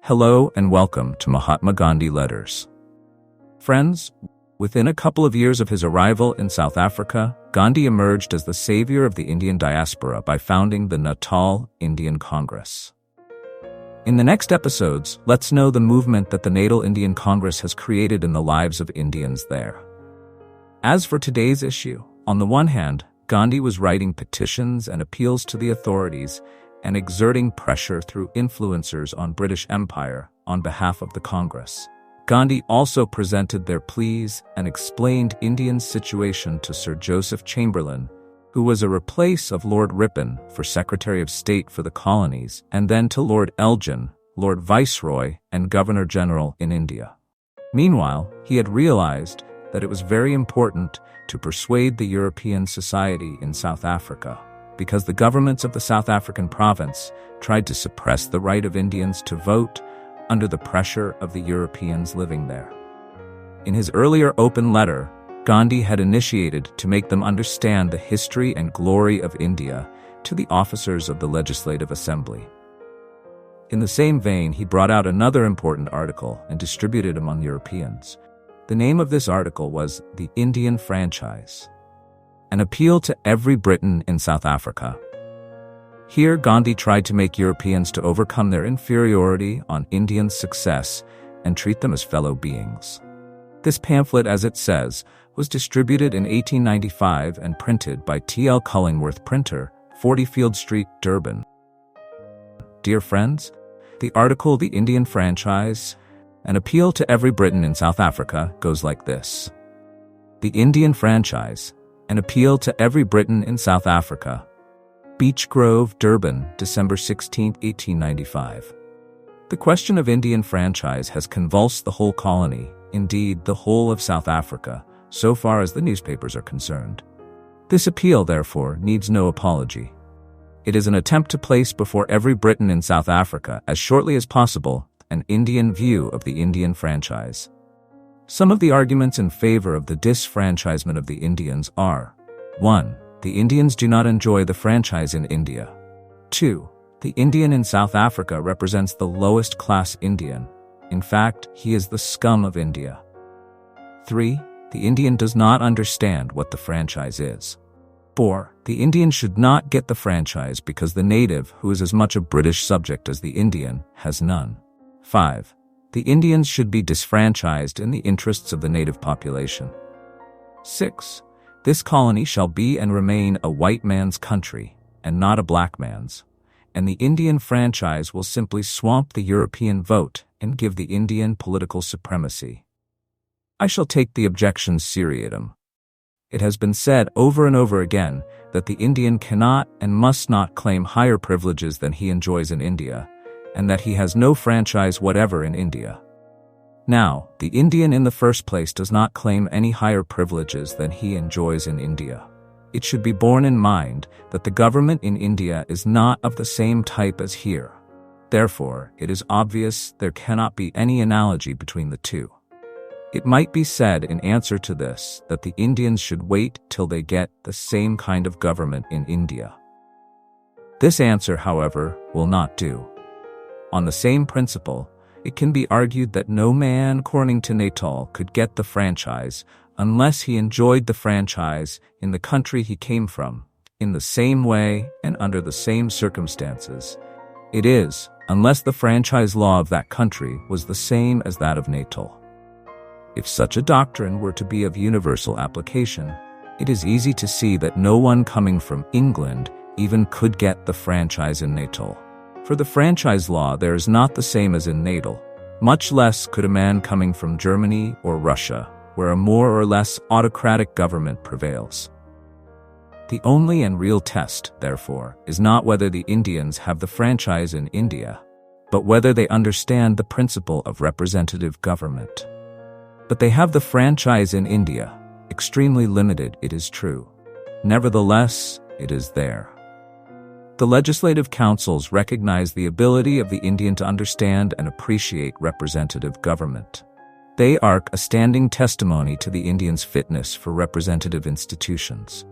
Hello and welcome to Mahatma Gandhi Letters. Friends, within a couple of years of his arrival in South Africa, Gandhi emerged as the savior of the Indian diaspora by founding the Natal Indian Congress. In the next episodes, let's know the movement that the Natal Indian Congress has created in the lives of Indians there. As for today's issue, on the one hand, Gandhi was writing petitions and appeals to the authorities and exerting pressure through influencers on British Empire on behalf of the Congress. Gandhi also presented their pleas and explained India's situation to Sir Joseph Chamberlain, who was a replace of Lord Ripon for Secretary of State for the Colonies, and then to Lord Elgin, Lord Viceroy and Governor-General in India. Meanwhile, he had realized that it was very important to persuade the European society in South Africa, because the governments of the South African province tried to suppress the right of Indians to vote under the pressure of the Europeans living there. In his earlier open letter, Gandhi had initiated to make them understand the history and glory of India to the officers of the Legislative Assembly. In the same vein, he brought out another important article and distributed among Europeans. The name of this article was The Indian Franchise, an appeal to every Briton in South Africa. Here, Gandhi tried to make Europeans to overcome their inferiority on Indians' success and treat them as fellow beings. This pamphlet, as it says, was distributed in 1895 and printed by T.L. Cullingworth Printer, 40 Field Street, Durban. Dear friends, the article The Indian Franchise, an appeal to every Briton in South Africa, goes like this. The Indian Franchise, an appeal to every Briton in South Africa. Beech Grove, Durban, December 16, 1895. The question of Indian franchise has convulsed the whole colony, indeed the whole of South Africa, so far as the newspapers are concerned. This appeal, therefore, needs no apology. It is an attempt to place before every Briton in South Africa, as shortly as possible, an Indian view of the Indian franchise. Some of the arguments in favor of the disfranchisement of the Indians are: 1. The Indians do not enjoy the franchise in India. 2. The Indian in South Africa represents the lowest class Indian. In fact, he is the scum of India. 3. The Indian does not understand what the franchise is. 4. The Indian should not get the franchise because the native, who is as much a British subject as the Indian, has none. 5. The Indians should be disfranchised in the interests of the native population. 6. This colony shall be and remain a white man's country, and not a black man's, and the Indian franchise will simply swamp the European vote and give the Indian political supremacy. I shall take the objections seriatim. It has been said over and over again that the Indian cannot and must not claim higher privileges than he enjoys in India, and that he has no franchise whatever in India. Now, the Indian in the first place does not claim any higher privileges than he enjoys in India. It should be borne in mind that the government in India is not of the same type as here. Therefore, it is obvious there cannot be any analogy between the two. It might be said in answer to this that the Indians should wait till they get the same kind of government in India. This answer, however, will not do. On the same principle, it can be argued that no man according to Natal could get the franchise unless he enjoyed the franchise in the country he came from, in the same way and under the same circumstances. It is, unless the franchise law of that country was the same as that of Natal. If such a doctrine were to be of universal application, it is easy to see that no one coming from England even could get the franchise in Natal. For the franchise law there is not the same as in Natal. Much less could a man coming from Germany or Russia, where a more or less autocratic government prevails. The only and real test, therefore, is not whether the Indians have the franchise in India, but whether they understand the principle of representative government. But they have the franchise in India, extremely limited, it is true. Nevertheless, it is there. The legislative councils recognize the ability of the Indian to understand and appreciate representative government. They are a standing testimony to the Indian's fitness for representative institutions.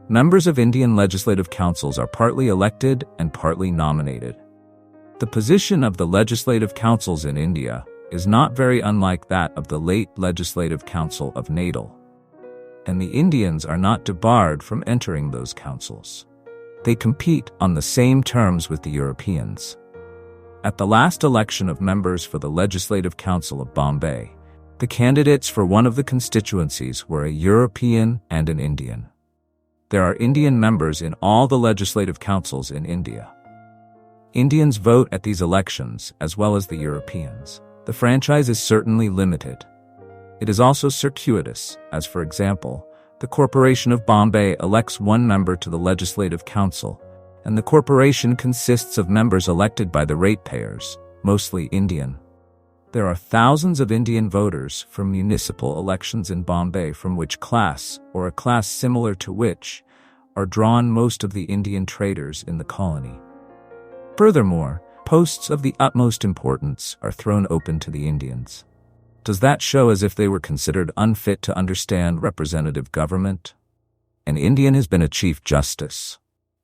Members of Indian legislative councils are partly elected and partly nominated. The position of the legislative councils in India is not very unlike that of the late Legislative Council of Nadal. And the Indians are not debarred from entering those councils. They compete on the same terms with the Europeans. At the last election of members for the Legislative Council of Bombay, the candidates for one of the constituencies were a European and an Indian. There are Indian members in all the legislative councils in India. Indians vote at these elections as well as the Europeans. The franchise is certainly limited. It is also circuitous, as for example, the Corporation of Bombay elects one member to the Legislative Council, and the corporation consists of members elected by the ratepayers, mostly Indian. There are thousands of Indian voters for municipal elections in Bombay from which class, or a class similar to which, are drawn most of the Indian traders in the colony. Furthermore, posts of the utmost importance are thrown open to the Indians. Does that show as if they were considered unfit to understand representative government? An Indian has been a Chief Justice,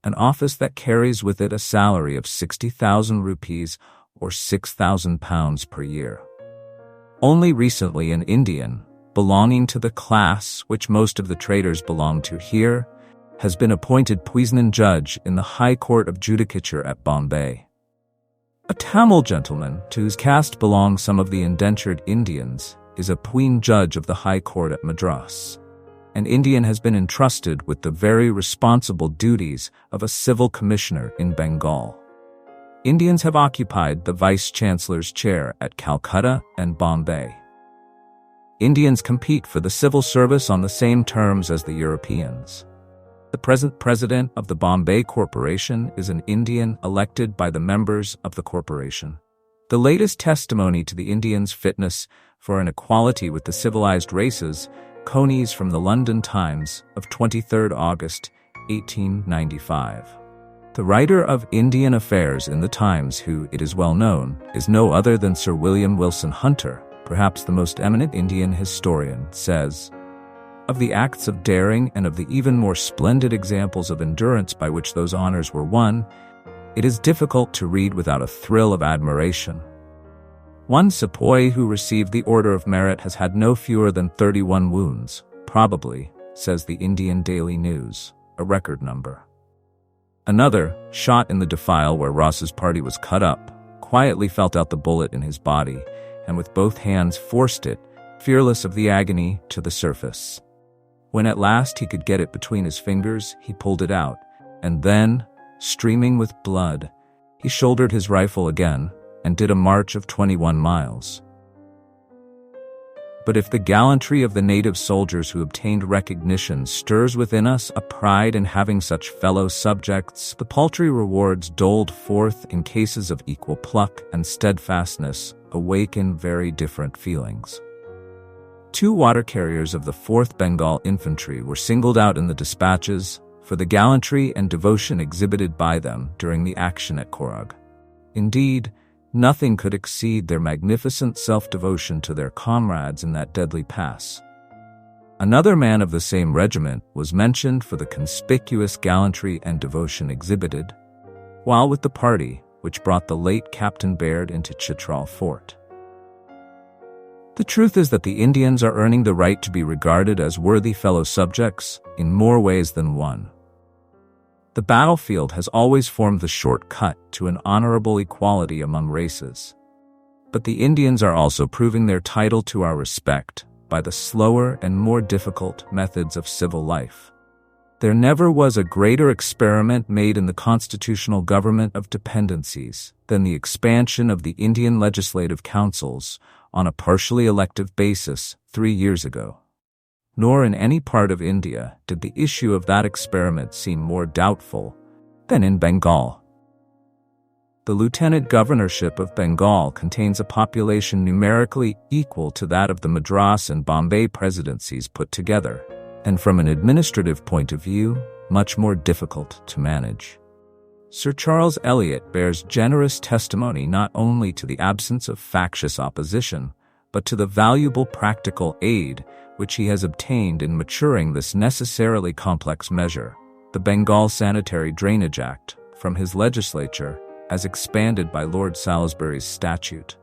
an office that carries with it a salary of 60,000 rupees or £6,000 per year. Only recently an Indian, belonging to the class which most of the traders belong to here, has been appointed puisne judge in the High Court of Judicature at Bombay. A Tamil gentleman, to whose caste belong some of the indentured Indians, is a puisne judge of the High Court at Madras. An Indian has been entrusted with the very responsible duties of a civil commissioner in Bengal. Indians have occupied the vice-chancellor's chair at Calcutta and Bombay. Indians compete for the civil service on the same terms as the Europeans. The present president of the Bombay Corporation is an Indian elected by the members of the corporation. The latest testimony to the Indians' fitness for an equality with the civilized races conies from the London Times of 23 August 1895. The writer of Indian Affairs in the Times, who, it is well known, is no other than Sir William Wilson Hunter, perhaps the most eminent Indian historian, says, "Of the acts of daring and of the even more splendid examples of endurance by which those honors were won, it is difficult to read without a thrill of admiration. One sepoy who received the Order of Merit has had no fewer than 31 wounds, probably, says the Indian Daily News, a record number. Another, shot in the defile where Ross's party was cut up, quietly felt out the bullet in his body, and with both hands forced it, fearless of the agony, to the surface. When at last he could get it between his fingers, he pulled it out, and then, streaming with blood, he shouldered his rifle again, and did a march of 21 miles. But if the gallantry of the native soldiers who obtained recognition stirs within us a pride in having such fellow subjects, the paltry rewards doled forth in cases of equal pluck and steadfastness awaken very different feelings. 2 water carriers of the 4th Bengal Infantry were singled out in the dispatches for the gallantry and devotion exhibited by them during the action at Korug. Indeed, nothing could exceed their magnificent self-devotion to their comrades in that deadly pass. Another man of the same regiment was mentioned for the conspicuous gallantry and devotion exhibited, while with the party which brought the late Captain Baird into Chitral Fort. The truth is that the Indians are earning the right to be regarded as worthy fellow subjects in more ways than one. The battlefield has always formed the shortcut to an honorable equality among races. But the Indians are also proving their title to our respect by the slower and more difficult methods of civil life. There never was a greater experiment made in the constitutional government of dependencies than the expansion of the Indian legislative councils on a partially elective basis 3 years ago. Nor in any part of India did the issue of that experiment seem more doubtful than in Bengal. The lieutenant governorship of Bengal contains a population numerically equal to that of the Madras and Bombay presidencies put together, and from an administrative point of view, much more difficult to manage. Sir Charles Eliot bears generous testimony not only to the absence of factious opposition, but to the valuable practical aid which he has obtained in maturing this necessarily complex measure, the Bengal Sanitary Drainage Act, from his legislature, as expanded by Lord Salisbury's statute.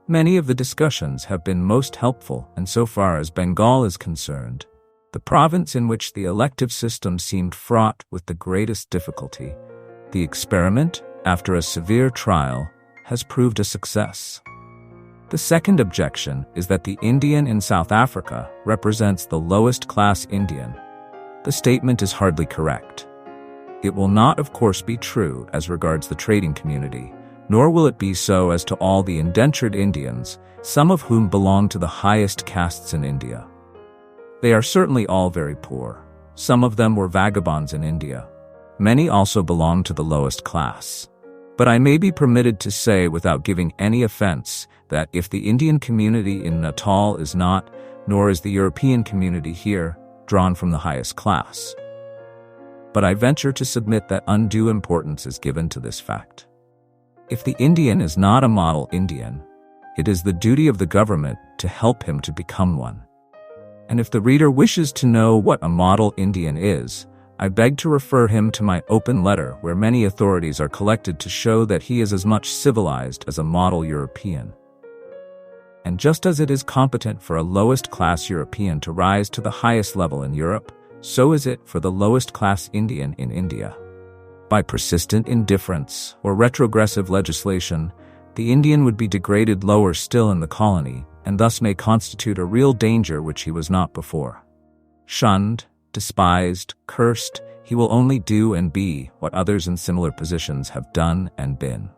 Many of the discussions have been most helpful, and so far as Bengal is concerned, the province in which the elective system seemed fraught with the greatest difficulty, the experiment, after a severe trial, has proved a success. The second objection is that the Indian in South Africa represents the lowest class Indian. The statement is hardly correct. It will not, of course, be true as regards the trading community, nor will it be so as to all the indentured Indians, some of whom belong to the highest castes in India. They are certainly all very poor. Some of them were vagabonds in India. Many also belong to the lowest class. But I may be permitted to say without giving any offense that if the Indian community in Natal is not, nor is the European community here, drawn from the highest class. But I venture to submit that undue importance is given to this fact. If the Indian is not a model Indian, it is the duty of the government to help him to become one. And if the reader wishes to know what a model Indian is, I beg to refer him to my open letter where many authorities are collected to show that he is as much civilized as a model European. And just as it is competent for a lowest class European to rise to the highest level in Europe, so is it for the lowest class Indian in India. By persistent indifference or retrogressive legislation, the Indian would be degraded lower still in the colony, and thus may constitute a real danger which he was not before. Shunned, despised, cursed, he will only do and be what others in similar positions have done and been.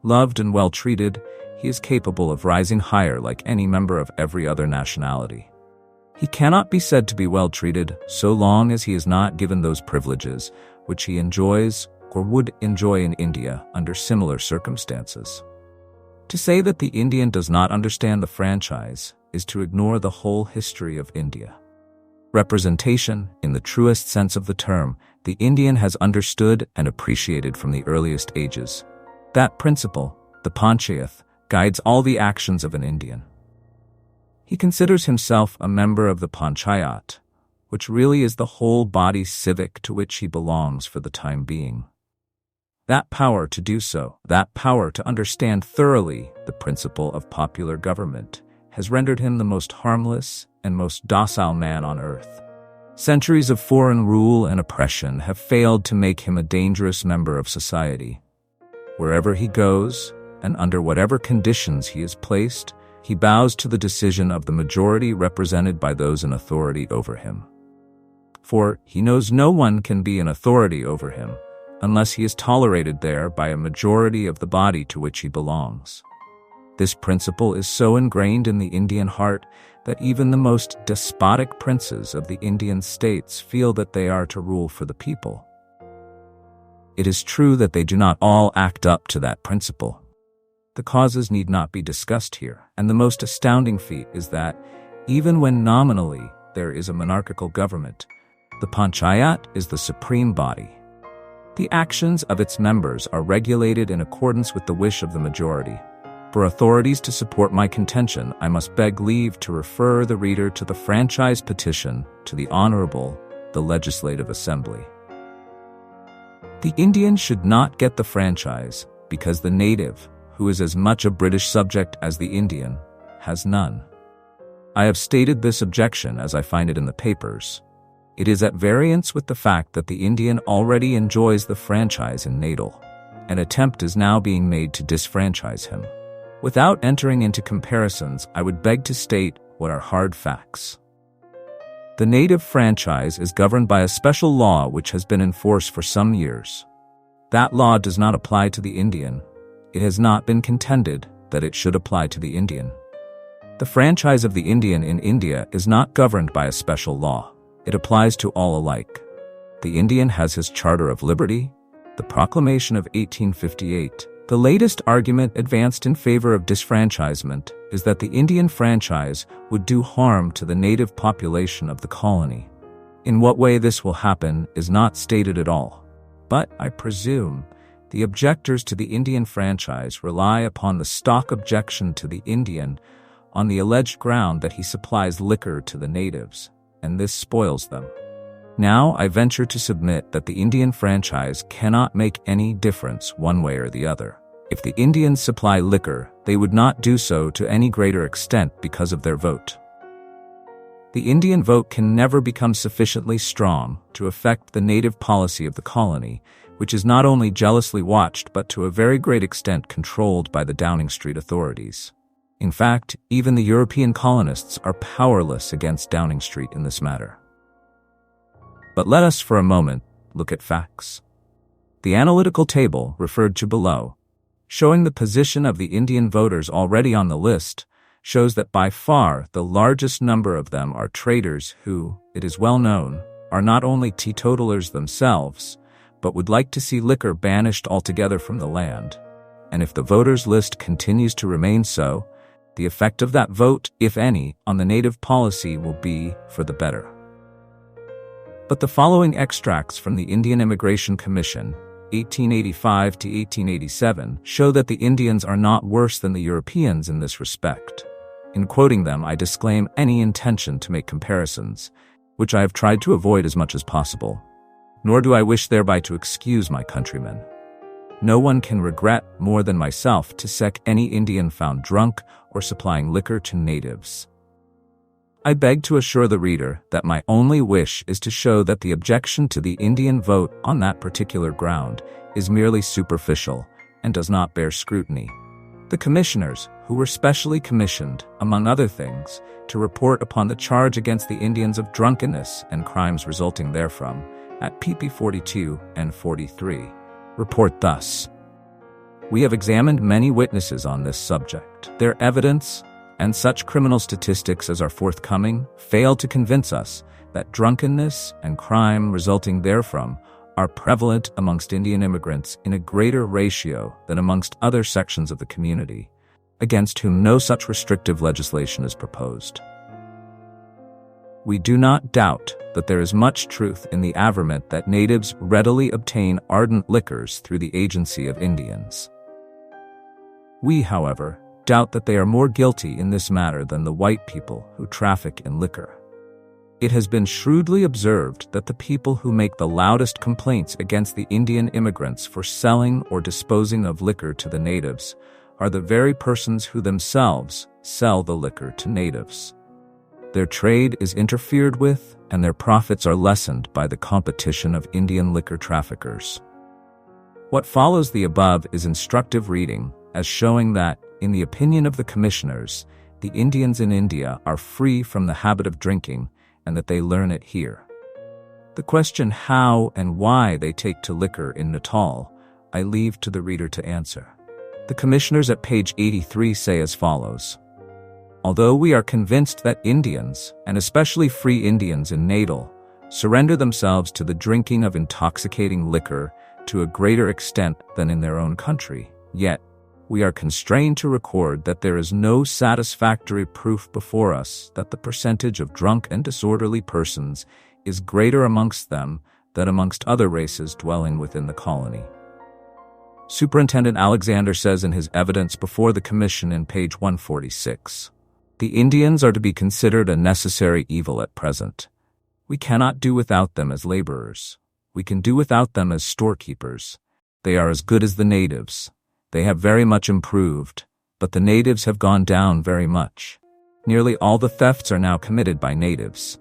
Loved and well treated, he is capable of rising higher like any member of every other nationality. He cannot be said to be well treated so long as he is not given those privileges which he enjoys or would enjoy in India under similar circumstances. To say that the Indian does not understand the franchise is to ignore the whole history of India. Representation, in the truest sense of the term, the Indian has understood and appreciated from the earliest ages. That principle, the Panchayat, guides all the actions of an Indian. He considers himself a member of the Panchayat, which really is the whole body civic to which he belongs for the time being. That power to do so, that power to understand thoroughly the principle of popular government, has rendered him the most harmless and most docile man on earth. Centuries of foreign rule and oppression have failed to make him a dangerous member of society. Wherever he goes, and under whatever conditions he is placed, he bows to the decision of the majority represented by those in authority over him. For he knows no one can be an authority over him unless he is tolerated there by a majority of the body to which he belongs. This principle is so ingrained in the Indian heart that even the most despotic princes of the Indian states feel that they are to rule for the people. It is true that they do not all act up to that principle. The causes need not be discussed here, and the most astounding feat is that, even when nominally there is a monarchical government, the Panchayat is the supreme body. The actions of its members are regulated in accordance with the wish of the majority. For authorities to support my contention, I must beg leave to refer the reader to the franchise petition to the Honorable, the Legislative Assembly. The Indian should not get the franchise because the native, who is as much a British subject as the Indian, has none. I have stated this objection as I find it in the papers. It is at variance with the fact that the Indian already enjoys the franchise in Natal. An attempt is now being made to disfranchise him. Without entering into comparisons, I would beg to state what are hard facts. The native franchise is governed by a special law which has been in force for some years. That law does not apply to the Indian. It has not been contended that it should apply to the Indian. The franchise of the Indian in India is not governed by a special law. It applies to all alike. The Indian has his Charter of Liberty, the Proclamation of 1858. The latest argument advanced in favor of disfranchisement is that the Indian franchise would do harm to the native population of the colony. In what way this will happen is not stated at all, but I presume the objectors to the Indian franchise rely upon the stock objection to the Indian on the alleged ground that he supplies liquor to the natives, and this spoils them. Now I venture to submit that the Indian franchise cannot make any difference one way or the other. If the Indians supply liquor, they would not do so to any greater extent because of their vote. The Indian vote can never become sufficiently strong to affect the native policy of the colony, which is not only jealously watched but to a very great extent controlled by the Downing Street authorities. In fact, even the European colonists are powerless against Downing Street in this matter. But let us for a moment look at facts. The analytical table referred to below, showing the position of the Indian voters already on the list, shows that by far the largest number of them are traders who, it is well known, are not only teetotalers themselves, but would like to see liquor banished altogether from the land. And if the voters' list continues to remain so, the effect of that vote, if any, on the native policy will be for the better. But the following extracts from the Indian Immigration Commission, 1885 to 1887, show that the Indians are not worse than the Europeans in this respect. In quoting them, I disclaim any intention to make comparisons, which I have tried to avoid as much as possible. Nor do I wish thereby to excuse my countrymen. No one can regret more than myself to sec any Indian found drunk or supplying liquor to natives. I beg to assure the reader that my only wish is to show that the objection to the Indian vote on that particular ground is merely superficial and does not bear scrutiny. The commissioners, who were specially commissioned, among other things, to report upon the charge against the Indians of drunkenness and crimes resulting therefrom, at pp. 42 and 43, report thus: "We have examined many witnesses on this subject. Their evidence, and such criminal statistics as are forthcoming, fail to convince us that drunkenness and crime resulting therefrom are prevalent amongst Indian immigrants in a greater ratio than amongst other sections of the community, against whom no such restrictive legislation is proposed. We do not doubt that there is much truth in the averment that natives readily obtain ardent liquors through the agency of Indians. We, however, doubt that they are more guilty in this matter than the white people who traffic in liquor. It has been shrewdly observed that the people who make the loudest complaints against the Indian immigrants for selling or disposing of liquor to the natives are the very persons who themselves sell the liquor to natives. Their trade is interfered with, and their profits are lessened by the competition of Indian liquor traffickers. What follows the above is instructive reading, as showing that, in the opinion of the commissioners, the Indians in India are free from the habit of drinking, and that they learn it here. The question how and why they take to liquor in Natal, I leave to the reader to answer. The commissioners at page 83 say as follows: "Although we are convinced that Indians, and especially free Indians in Natal, surrender themselves to the drinking of intoxicating liquor to a greater extent than in their own country, yet we are constrained to record that there is no satisfactory proof before us that the percentage of drunk and disorderly persons is greater amongst them than amongst other races dwelling within the colony." Superintendent Alexander says in his evidence before the commission in page 146, "The Indians are to be considered a necessary evil at present. We cannot do without them as laborers. We can do without them as storekeepers. They are as good as the natives. They have very much improved, but the natives have gone down very much. Nearly all the thefts are now committed by natives.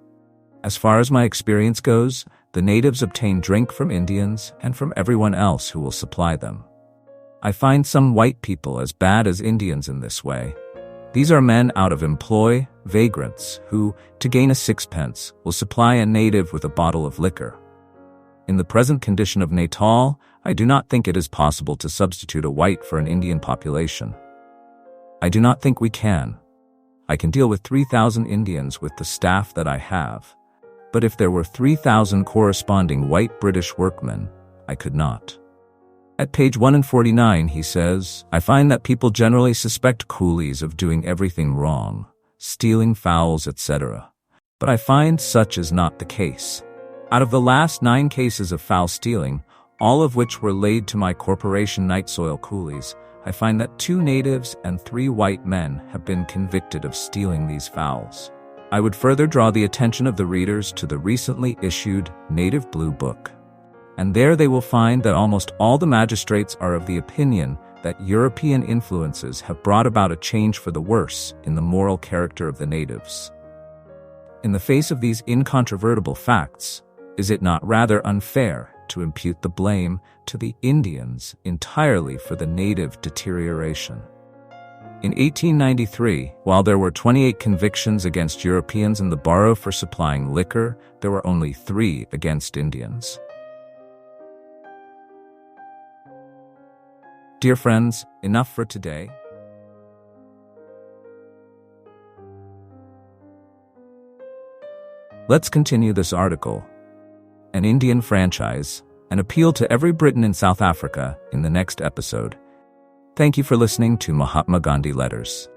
As far as my experience goes, the natives obtain drink from Indians and from everyone else who will supply them. I find some white people as bad as Indians in this way. These are men out of employ, vagrants, who, to gain a sixpence, will supply a native with a bottle of liquor. In the present condition of Natal, I do not think it is possible to substitute a white for an Indian population. I do not think we can. I can deal with 3,000 Indians with the staff that I have, but if there were 3,000 corresponding white British workmen, I could not." At page 149 he says, "I find that people generally suspect coolies of doing everything wrong, stealing fowls, etc. But I find such is not the case. Out of the last 9 cases of fowl stealing, all of which were laid to my corporation night soil coolies, I find that 2 natives and 3 white men have been convicted of stealing these fowls. I would further draw the attention of the readers to the recently issued Native Blue Book. And there they will find that almost all the magistrates are of the opinion that European influences have brought about a change for the worse in the moral character of the natives. In the face of these incontrovertible facts, is it not rather unfair to impute the blame to the Indians entirely for the native deterioration? In 1893, while there were 28 convictions against Europeans in the borough for supplying liquor, there were only 3 against Indians. Dear friends, enough for today. Let's continue this article, An Indian Franchise, an appeal to every Briton in South Africa, in the next episode. Thank you for listening to Mahatma Gandhi Letters.